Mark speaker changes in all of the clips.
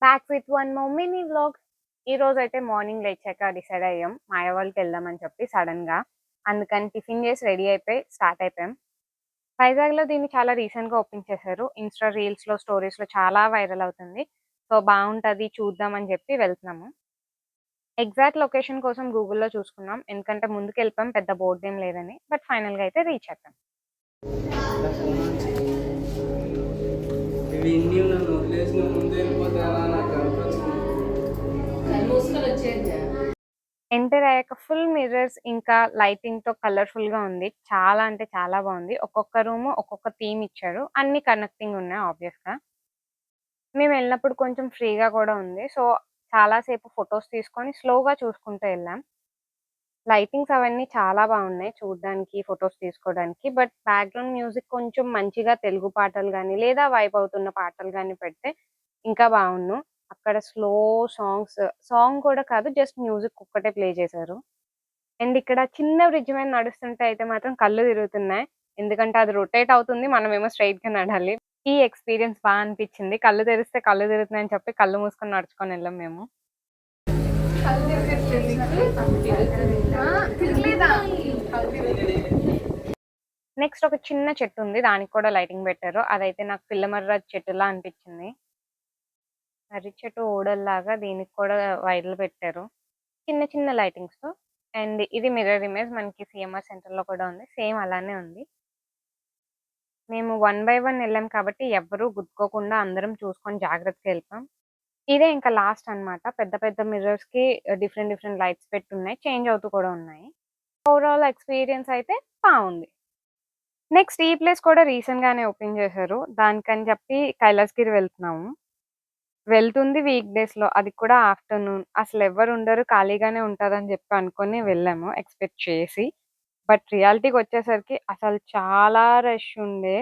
Speaker 1: Back with one more mini vlog. ఈరోజైతే morning లేచాక decide అయ్యాం మాయ వాళ్ళకి వెళ్దామని చెప్పి సడన్‌గా. అందుకని టిఫిన్ చేసి రెడీ అయిపోయి స్టార్ట్ అయిపోయాం. వైజాగ్‌లో దీన్ని చాలా రీసెంట్‌గా ఓపెన్ చేశారు. ఇన్‌స్టా రీల్స్‌లో, స్టోరీస్‌లో చాలా వైరల్ అవుతుంది. సో, బావుంటది చూద్దాం అని చెప్పి వెళ్తున్నాము. ఎగ్జాక్ట్ లొకేషన్ కోసం గూగుల్‌లో చూసుకున్నాం. ఎందుకంటే ముందుకెళ్ళిపోయాం పెద్ద బోర్డ్ ఏం లేదని. బట్ ఫైనల్‌గా అయితే రీచ్ అయిపోయాం. ఎంటర్ అయ్యాక ఫుల్ మిర్రర్స్ ఇంకా లైటింగ్‌తో కలర్‌ఫుల్‌గా ఉంది. చాలా అంటే చాలా బావుంది. ఒక్కొక్క రూము ఒక్కొక్క థీమ్ ఇచ్చారు. అన్నీ కనెక్టింగ్ ఉన్నాయి ఆబ్వియస్‌గా. మేమెళ్ళినప్పుడు కొంచెం ఫ్రీగా కూడా ఉంది. సో, చాలా సేపు ఫోటోస్ తీసుకొని స్లోగా చూసుకుంటూ ఎళ్ళాం. లైటింగ్స్ అవన్నీ చాలా బావున్నాయి చూడ్డానికి, ఫోటోస్ తీసుకోవడానికి. బట్ బ్యాక్‌గ్రౌండ్ మ్యూజిక్ కొంచెం మంచిగా తెలుగు పాటలు గాని, లేదా వైబ్ అవుతున్న పాటలు గాని పెడితే ఇంకా బావున్ను. అక్కడ స్లో సాంగ్ కూడా కాదు జస్ట్ మ్యూజిక్ ఒక్కటే ప్లే చేశారు. అండ్ ఇక్కడ చిన్న బ్రిడ్జ్ మీద నడుస్తుంటే అయితే మాత్రం కళ్ళు తిరుగుతున్నాయి. ఎందుకంటే అది రొటేట్ అవుతుంది. మనమేమో స్ట్రెయిట్‌గా నడాలి. ఈ ఎక్స్‌పీరియన్స్ అనిపిచ్చింది. కళ్ళు తెరిస్తే కళ్ళు తిరుగుతున్నాయని చెప్పి కళ్ళు మూసుకొని నడుచుకొని ఎళ్ళాం మేము. నెక్స్ట్ ఒక చిన్న చెట్టుంది. దానికి కూడా లైటింగ్ పెట్టారు. అదైతే నాకు పిల్లమర్ర చెట్టులా అనిపిచ్చింది. మర్రి చెట్టు ఊడల్లాగా దీనికి కూడా వైర్లు పెట్టారు. చిన్న చిన్న లైటింగ్స్‌తో. అండ్ ఇది మిర్రర్ ఇమేజ్ మనకి సీఎంఆర్ సెంటర్‌లో కూడా ఉంది. సేమ్ అలానే ఉంది. మేము వన్ బై వన్ ఎళ్ళాం కాబట్టి ఎవ్వరు గుద్దుకోకుండా అందరం చూసుకొని జాగ్రత్తగా ఎళ్ళిపోయాం. ఇదే ఇంకా లాస్ట్ అన్నమాట. పెద్ద పెద్ద మిర్రర్స్‌కి డిఫరెంట్ డిఫరెంట్ లైట్స్ పెట్టున్నాయి. చేంజ్ అవుతూ కూడా ఉన్నాయి. ఓవరాల్ ఎక్స్‌పీరియన్స్ అయితే బావుంది. నెక్స్ట్ ఈ ప్లేస్ కూడా రీసెంట్‌గానే ఓపెన్ చేశారు. దానికని చెప్పి కైలాసగిరి వెళ్తున్నాము. వెళ్తుంది వీక్ డేస్‌లో. అది కూడా ఆఫ్టర్‌నూన్. అసలెవ్వరు ఉండరు. ఖాళీగానే ఉంటదని చెప్పి అనుకోని వెళ్ళాము ఎక్స్‌పెక్ట్ చేసి. బట్ రియాలిటీకొచ్చేసరికి అసలు చాలా రష్ ఉండే.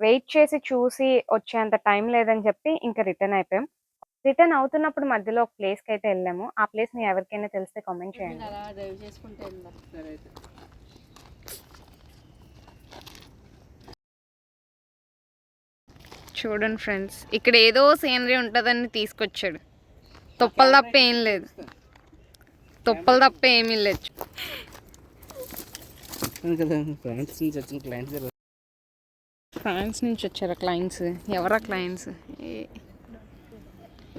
Speaker 1: వెయిట్ చేసి చూసి వచ్చేంత టైం లేదని చెప్పి ఇంక రిటర్న్ అయిపోయాం. రిటర్న్ అవుతున్నప్పుడు మధ్యలో ఒక ప్లేస్‌కైతే ఎళ్ళాము. ఆ ప్లేస్ మీ ఎవరికైనా తెలిస్తే కామెంట్ చేయండి.
Speaker 2: అలా డ్రైవ్ చేసుకుంటూ వెళ్దాం. సరే అయితే.
Speaker 1: చూడండి ఫ్రెండ్స్. ఇక్కడ ఏదో సీనరీ ఉంటదని తీసుకొచ్చాడు. తొప్పలు తప్ప ఏం లేదు. తొప్పలు తప్ప ఏమీ లేదు. ఫ్రాన్స్ నుంచి వచ్చారా క్లయింట్స్? ఎవరా క్లయింట్స్?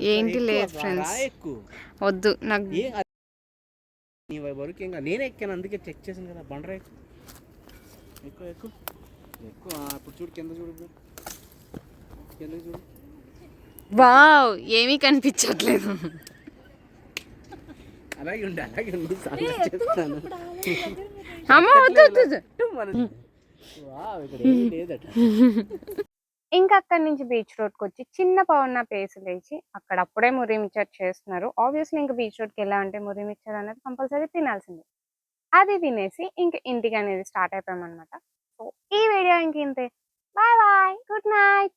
Speaker 1: ఏంటి లేదు ఫ్రెండ్స్. వద్దు నాకు.
Speaker 2: నేనే ఎక్కాను అందుకే చెక్ చేసాను కదా. బండరా ఎక్కువ ఎక్కువ ఎక్కువ. ఇప్పుడు చూడు కింద చూడు, కింద చూడు.
Speaker 1: వావ్ ఏమీ కనిపించట్లేదు.
Speaker 2: అలాగే ఉండి అలాగే ఉండి చేస్తాను.
Speaker 1: అమ్మ వద్దు వద్దు.
Speaker 2: ఇక్కడ ఏమీ లేదట.
Speaker 1: ఇంకా అక్కడి నుంచి బీచ్ రోడ్‌కి వచ్చి చిన్న పవన్న పేస్ లేచి అక్కడ అప్పుడే మురి మిక్చర్ చేస్తున్నారు. ఆబ్వియస్‌లీ ఇంక బీచ్ రోడ్‌కి వెళ్ళామంటే మురి మిక్చర్ అనేది కంపల్సరీ తినాల్సిందే. అది తినేసి ఇంక ఇంటికనేది స్టార్ట్ అయిపోయామన్నమాట. సో ఈ వీడియో ఇంక ఇంతే. Bye bye. Good night.